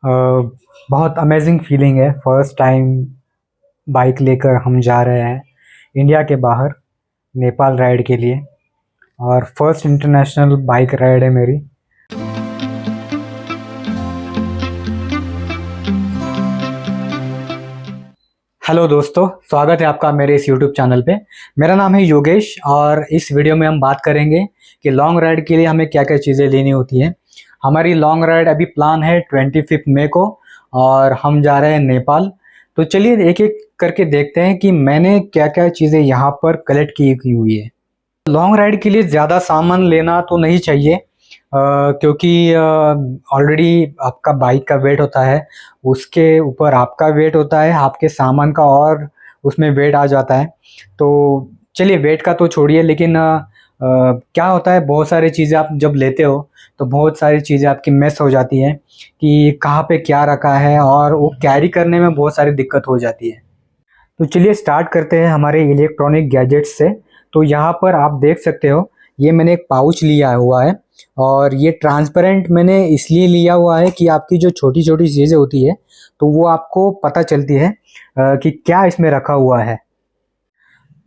अ, बहुत amazing feeling है। First time bike लेकर हम जा रहे हैं इंडिया के बाहर नेपाल राइड के लिए, और फर्स्ट इंटरनेशनल बाइक राइड है मेरी। हेलो दोस्तों, स्वागत है आपका मेरे इस यूट्यूब चैनल पे। मेरा नाम है योगेश और इस वीडियो में हम बात करेंगे कि लॉन्ग राइड के लिए हमें क्या क्या चीज़ें लेनी होती हैं। हमारी लॉन्ग राइड अभी प्लान है 25 मई को और हम जा रहे हैं नेपाल। तो चलिए एक एक करके देखते हैं कि मैंने क्या क्या चीज़ें यहाँ पर कलेक्ट की हुई है। लॉन्ग राइड के लिए ज़्यादा सामान लेना तो नहीं चाहिए, क्योंकि ऑलरेडी आपका बाइक का वेट होता है, उसके ऊपर आपका वेट होता है, आपके सामान का और उसमें वेट आ जाता है। तो चलिए वेट का तो छोड़िए, लेकिन क्या होता है, बहुत सारी चीज़ें आप जब लेते हो तो बहुत सारी चीज़ें आपकी मिस हो जाती हैं कि कहाँ पे क्या रखा है, और वो कैरी करने में बहुत सारी दिक्कत हो जाती है। तो चलिए स्टार्ट करते हैं हमारे इलेक्ट्रॉनिक गैजेट्स से। तो यहाँ पर आप देख सकते हो, ये मैंने एक पाउच लिया हुआ है, और ये ट्रांसपेरेंट मैंने इसलिए लिया हुआ है कि आपकी जो छोटी छोटी चीज़ें होती है तो वो आपको पता चलती है कि क्या इसमें रखा हुआ है।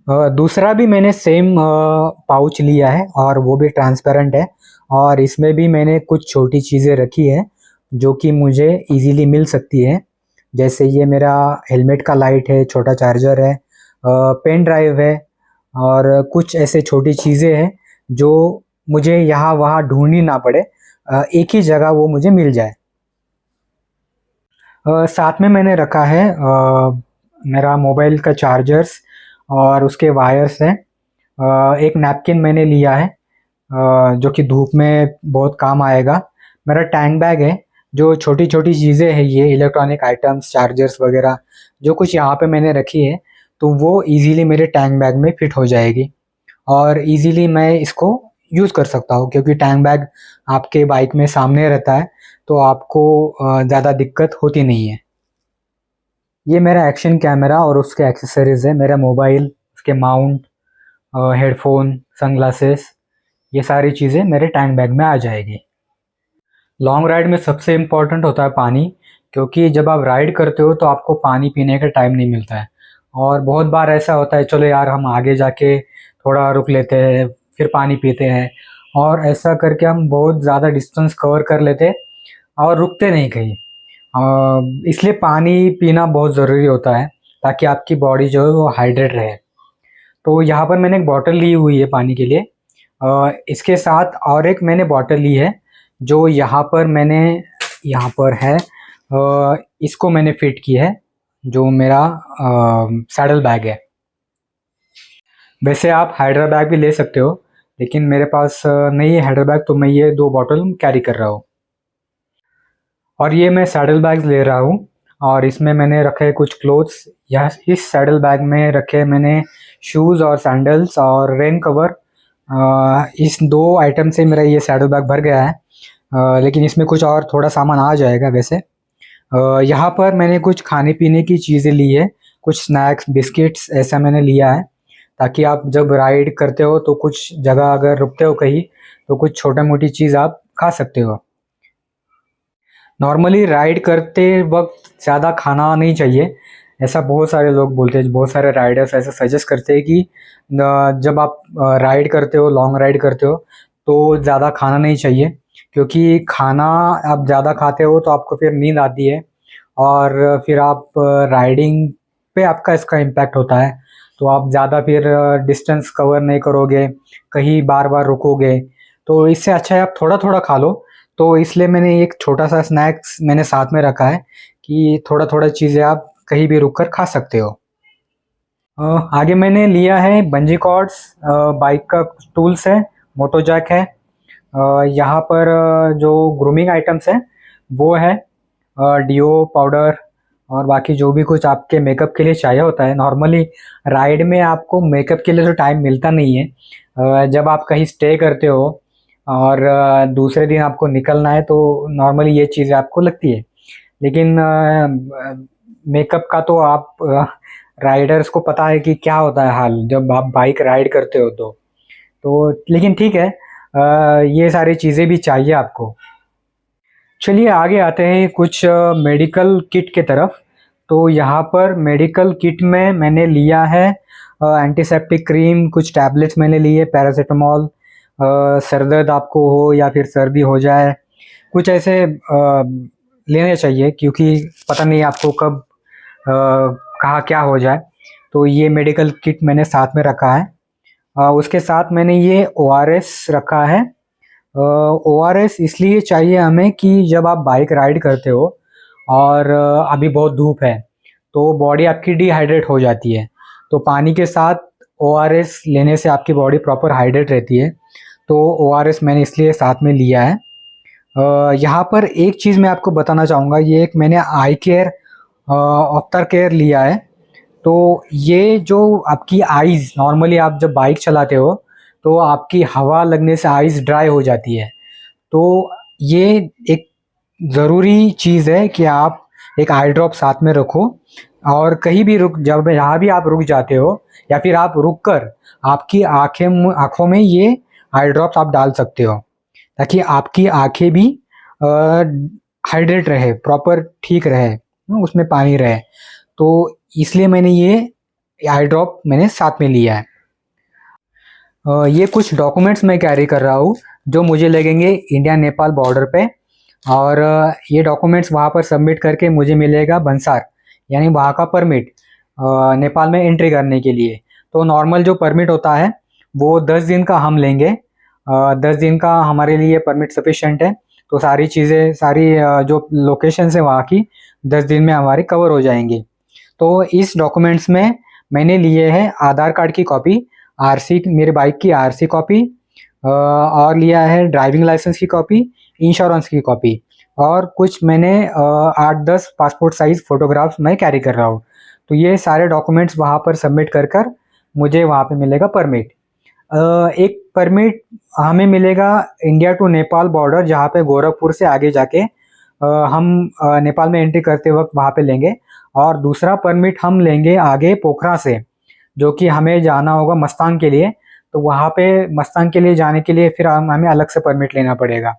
दूसरा भी मैंने सेम पाउच लिया है और वो भी ट्रांसपेरेंट है, और इसमें भी मैंने कुछ छोटी चीज़ें रखी है जो कि मुझे इजीली मिल सकती है। जैसे ये मेरा हेलमेट का लाइट है, छोटा चार्जर है, पेन ड्राइव है, और कुछ ऐसे छोटी चीज़ें हैं जो मुझे यहाँ वहाँ ढूंढनी ना पड़े, एक ही जगह वो मुझे मिल जाए। साथ में मैंने रखा है मेरा मोबाइल का चार्जर्स और उसके वायर्स हैं। एक नैपकिन मैंने लिया है, जो कि धूप में बहुत काम आएगा। मेरा टैंक बैग है, जो छोटी छोटी चीज़ें हैं, ये इलेक्ट्रॉनिक आइटम्स, चार्जर्स वगैरह जो कुछ यहाँ पे मैंने रखी है, तो वो इजीली मेरे टैंक बैग में फिट हो जाएगी, और इजीली मैं इसको यूज़ कर सकता हूँ, क्योंकि टैंक बैग आपके बाइक में सामने रहता है, तो आपको ज़्यादा दिक्कत होती नहीं है। ये मेरा एक्शन कैमरा और उसके एक्सेसरीज़ है, मेरा मोबाइल, उसके माउंट, हेडफोन, सनग्लासेस, ये सारी चीज़ें मेरे टैंक बैग में आ जाएगी। लॉन्ग राइड में सबसे इम्पोर्टेंट होता है पानी, क्योंकि जब आप राइड करते हो तो आपको पानी पीने का टाइम नहीं मिलता है। और बहुत बार ऐसा होता है, चलो यार हम आगे जाके थोड़ा रुक लेते हैं, फिर पानी पीते हैं, और ऐसा करके हम बहुत ज़्यादा डिस्टेंस कवर कर लेते हैं और रुकते नहीं कहीं। इसलिए पानी पीना बहुत ज़रूरी होता है, ताकि आपकी बॉडी जो है वो हाइड्रेट रहे। तो यहाँ पर मैंने एक बॉटल ली हुई है पानी के लिए। इसके साथ और एक मैंने बॉटल ली है, जो यहाँ पर है। इसको मैंने फिट की है, जो मेरा सैडल बैग है। वैसे आप हाइड्रा बैग भी ले सकते हो, लेकिन मेरे पास नहीं है हाइड्रा बैग, तो मैं ये दो बॉटल कैरी कर रहा हूँ। और ये मैं सैडल बैग ले रहा हूँ, और इसमें मैंने रखे कुछ क्लोथ्स। यह इस सैडल बैग में रखे मैंने शूज़ और सैंडल्स और रेन कवर। इस दो आइटम से मेरा ये सैडल बैग भर गया है, लेकिन इसमें कुछ और थोड़ा सामान आ जाएगा वैसे। यहाँ पर मैंने कुछ खाने पीने की चीज़ें ली है, कुछ स्नैक्स, बिस्किट्स ऐसा मैंने लिया है, ताकि आप जब राइड करते हो तो कुछ जगह अगर रुकते हो कहीं, तो कुछ छोटा मोटी चीज़ आप खा सकते हो। नॉर्मली राइड करते वक्त ज़्यादा खाना नहीं चाहिए, ऐसा बहुत सारे लोग बोलते हैं, बहुत सारे राइडर्स ऐसा सजेस्ट करते हैं कि जब आप राइड करते हो, लॉन्ग राइड करते हो, तो ज़्यादा खाना नहीं चाहिए, क्योंकि खाना आप ज़्यादा खाते हो तो आपको फिर नींद आती है, और फिर आप राइडिंग पे आपका इसका इम्पैक्ट होता है। तो आप ज़्यादा फिर डिस्टेंस कवर नहीं करोगे, कहीं बार बार रुकोगे, तो इससे अच्छा है आप थोड़ा थोड़ा खा लो। तो इसलिए मैंने एक छोटा सा स्नैक्स मैंने साथ में रखा है कि थोड़ा थोड़ा चीज़ें आप कहीं भी रुक कर खा सकते हो। आगे मैंने लिया है बंजी कॉर्ड्स, बाइक का टूल्स है, मोटो जैक है। यहाँ पर जो ग्रूमिंग आइटम्स हैं वो है डिओ पाउडर, और बाकी जो भी कुछ आपके मेकअप के लिए चाहिए होता है। नॉर्मली राइड में आपको मेकअप के लिए तो टाइम मिलता नहीं है, जब आप कहीं स्टे करते हो और दूसरे दिन आपको निकलना है, तो नॉर्मली ये चीज़ें आपको लगती है। लेकिन मेकअप का तो आप राइडर्स को पता है कि क्या होता है हाल जब आप बाइक राइड करते हो, तो लेकिन ठीक है, ये सारी चीज़ें भी चाहिए आपको। चलिए आगे आते हैं कुछ मेडिकल किट के तरफ। तो यहाँ पर मेडिकल किट में मैंने लिया है एंटीसेप्टिक क्रीम, कुछ टैबलेट्स मैंने लिए, पैरासीटामॉल, सर दर्द आपको हो या फिर सर्दी हो जाए, कुछ ऐसे लेने चाहिए क्योंकि पता नहीं आपको कब कहाँ क्या हो जाए। तो ये मेडिकल किट मैंने साथ में रखा है। उसके साथ मैंने ये ओआरएस रखा है। ओआरएस इसलिए चाहिए हमें कि जब आप बाइक राइड करते हो और अभी बहुत धूप है तो बॉडी आपकी डिहाइड्रेट हो जाती है, तो पानी के साथ ओआरएस लेने से आपकी बॉडी प्रॉपर हाइड्रेट रहती है। तो ओआरएस मैंने इसलिए साथ में लिया है। यहाँ पर एक चीज़ मैं आपको बताना चाहूँगा, ये एक मैंने आई केयर ऑप्टर केयर लिया है। तो ये जो आपकी आइज़, नॉर्मली आप जब बाइक चलाते हो तो आपकी हवा लगने से आइज़ ड्राई हो जाती है। तो ये एक ज़रूरी चीज़ है कि आप एक आई ड्रॉप साथ में रखो, और कहीं भी रुक, जब जहाँ भी आप रुक जाते हो या फिर आप रुक कर आपकी आँखों में ये आई ड्रॉप्स आप डाल सकते हो, ताकि आपकी आँखें भी हाइड्रेट रहे, प्रॉपर ठीक रहे, उसमें पानी रहे। तो इसलिए मैंने ये आई ड्रॉप मैंने साथ में लिया है। ये कुछ डॉक्यूमेंट्स मैं कैरी कर रहा हूँ जो मुझे लगेंगे इंडिया नेपाल बॉर्डर पे, और ये डॉक्यूमेंट्स वहाँ पर सबमिट करके मुझे मिलेगा बंसार, यानी वहाँ का परमिट नेपाल में एंट्री करने के लिए। तो नॉर्मल जो परमिट होता है वो 10 दिन का हम लेंगे। 10 दिन का हमारे लिए परमिट सफिशेंट है। तो सारी चीज़ें, सारी जो लोकेशन है वहाँ की 10 दिन में हमारी कवर हो जाएंगी। तो इस डॉक्यूमेंट्स में मैंने लिए हैं आधार कार्ड की कॉपी, आरसी, मेरे बाइक की आरसी कॉपी, और लिया है ड्राइविंग लाइसेंस की कॉपी, इंश्योरेंस की कॉपी, और कुछ मैंने 8-10 पासपोर्ट साइज़ फ़ोटोग्राफ्स मैं कैरी कर रहा हूँ। तो ये सारे डॉक्यूमेंट्स वहाँ पर सबमिट कर कर मुझे वहाँ पे मिलेगा परमिट। एक परमिट हमें मिलेगा इंडिया टू नेपाल बॉर्डर, जहाँ पे गोरखपुर से आगे जाके हम नेपाल में एंट्री करते वक्त वहाँ पे लेंगे। और दूसरा परमिट हम लेंगे आगे पोखरा से, जो कि हमें जाना होगा मस्तांग के लिए। तो वहाँ पे मस्तांग के लिए जाने के लिए फिर हमें अलग से परमिट लेना पड़ेगा।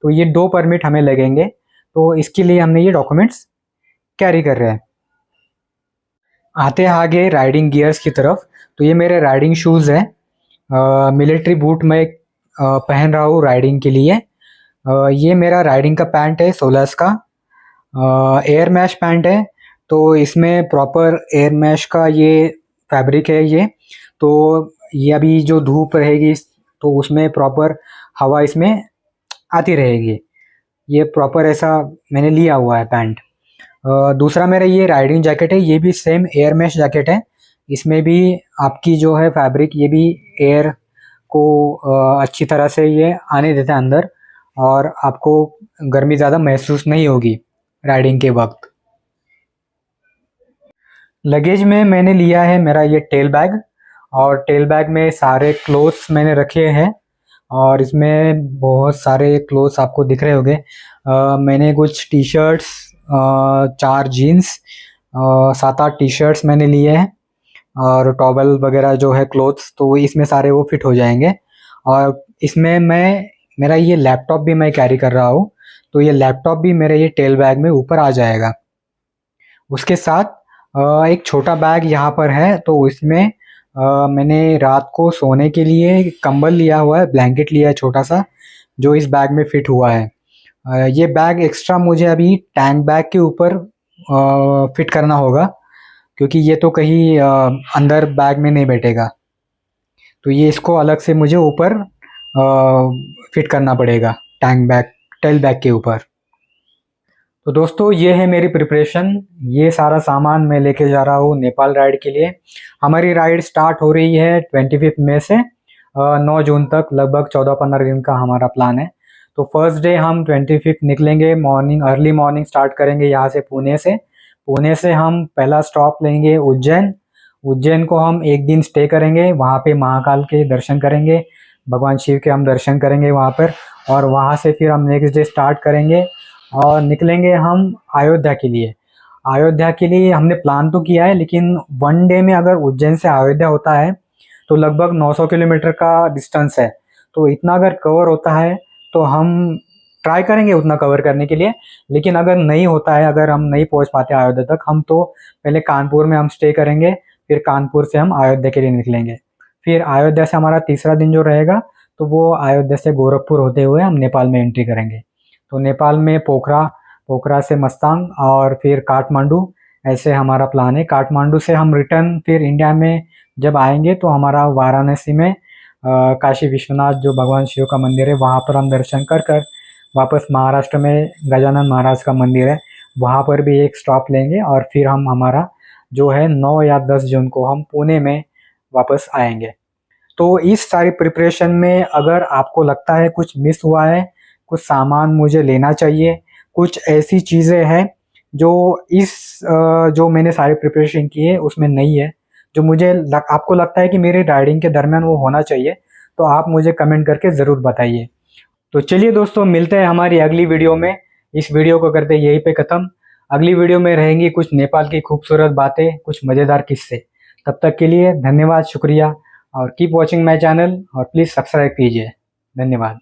तो ये 2 परमिट हमें लगेंगे। तो इसके लिए हमने ये डॉक्यूमेंट्स कैरी कर रहे हैं। आते हैं आगे राइडिंग गियर्स की तरफ। तो ये मेरे राइडिंग शूज़ है। मिलिट्री बूट मैं पहन रहा हूँ राइडिंग के लिए। ये मेरा राइडिंग का पैंट है सोलस का, एयर मैश पैंट है। तो इसमें प्रॉपर एयर मैश का ये फैब्रिक है ये। तो ये अभी जो धूप रहेगी तो उसमें प्रॉपर हवा इसमें आती रहेगी। ये प्रॉपर ऐसा मैंने लिया हुआ है पैंट। दूसरा मेरा ये राइडिंग जैकेट है, ये भी सेम एयर मैश जैकेट है। इसमें भी आपकी जो है फैब्रिक, ये भी एयर को अच्छी तरह से ये आने देता है अंदर, और आपको गर्मी ज़्यादा महसूस नहीं होगी राइडिंग के वक्त। लगेज में मैंने लिया है मेरा ये टेल बैग, और टेल बैग में सारे क्लोथ्स मैंने रखे हैं, और इसमें बहुत सारे क्लोथ्स आपको दिख रहे होंगे। मैंने कुछ T shirts, 4 jeans, 7-8 T shirts मैंने लिए हैं, और टॉवल वगैरह जो है क्लोथ्स, तो वो इसमें सारे वो फिट हो जाएंगे। और इसमें मेरा ये लैपटॉप भी मैं कैरी कर रहा हूँ, तो ये लैपटॉप भी मेरे ये टेल बैग में ऊपर आ जाएगा। उसके साथ एक छोटा बैग यहाँ पर है, तो इसमें मैंने रात को सोने के लिए कंबल लिया हुआ है, ब्लैंकेट लिया है छोटा सा, जो इस बैग में फिट हुआ है। ये बैग एक्स्ट्रा मुझे अभी टैंक बैग के ऊपर फिट करना होगा, क्योंकि ये तो कहीं अंदर बैग में नहीं बैठेगा। तो ये इसको अलग से मुझे ऊपर फिट करना पड़ेगा टैंक बैग, टेल बैग के ऊपर। तो दोस्तों ये है मेरी प्रिपरेशन। ये सारा सामान मैं लेके जा रहा हूँ नेपाल राइड के लिए। हमारी राइड स्टार्ट हो रही है 25 मई से 9 जून तक, लगभग 14-15 दिन का हमारा प्लान है। तो फर्स्ट डे हम 25 निकलेंगे, मॉर्निंग, अर्ली मॉर्निंग स्टार्ट करेंगे यहाँ से पुणे से। पुणे से हम पहला स्टॉप लेंगे उज्जैन। उज्जैन को हम एक दिन स्टे करेंगे, वहाँ पे महाकाल के दर्शन करेंगे, भगवान शिव के हम दर्शन करेंगे वहाँ पर। और वहाँ से फिर हम नेक्स्ट डे स्टार्ट करेंगे और निकलेंगे हम अयोध्या के लिए। अयोध्या के लिए हमने प्लान तो किया है, लेकिन 1 डे में अगर उज्जैन से अयोध्या होता है तो लगभग 900 किलोमीटर का डिस्टेंस है। तो इतना अगर कवर होता है तो हम ट्राई करेंगे उतना कवर करने के लिए। लेकिन अगर नहीं होता है, अगर हम नहीं पहुंच पाते अयोध्या तक, हम तो पहले कानपुर में हम स्टे करेंगे, फिर कानपुर से हम अयोध्या के लिए निकलेंगे। फिर अयोध्या से हमारा तीसरा दिन जो रहेगा, तो वो अयोध्या से गोरखपुर होते हुए हम नेपाल में एंट्री करेंगे। तो नेपाल में पोखरा, पोखरा से मस्तांग और फिर काठमांडू, ऐसे हमारा प्लान है। काठमांडू से हम रिटर्न फिर इंडिया में जब आएंगे तो हमारा वाराणसी में काशी विश्वनाथ जो भगवान शिव का मंदिर है, वहाँ पर हम दर्शन कर कर वापस महाराष्ट्र में गजानन महाराज का मंदिर है, वहाँ पर भी एक स्टॉप लेंगे और फिर हम हमारा जो है 9 या 10 जून को हम पुणे में वापस आएंगे। तो इस सारी प्रिपरेशन में अगर आपको लगता है कुछ मिस हुआ है, कुछ सामान मुझे लेना चाहिए, कुछ ऐसी चीज़ें हैं जो जो मैंने सारी प्रिपरेशन की है उसमें नहीं है, जो मुझे आपको लगता है कि मेरे राइडिंग के दरमियान वो होना चाहिए, तो आप मुझे कमेंट करके ज़रूर बताइए। तो चलिए दोस्तों, मिलते हैं हमारी अगली वीडियो में। इस वीडियो को करते यहीं पे ख़त्म। अगली वीडियो में रहेंगी कुछ नेपाल की खूबसूरत बातें, कुछ मज़ेदार किस्से। तब तक के लिए धन्यवाद, शुक्रिया, और कीप वॉचिंग माय चैनल और प्लीज़ सब्सक्राइब कीजिए। धन्यवाद।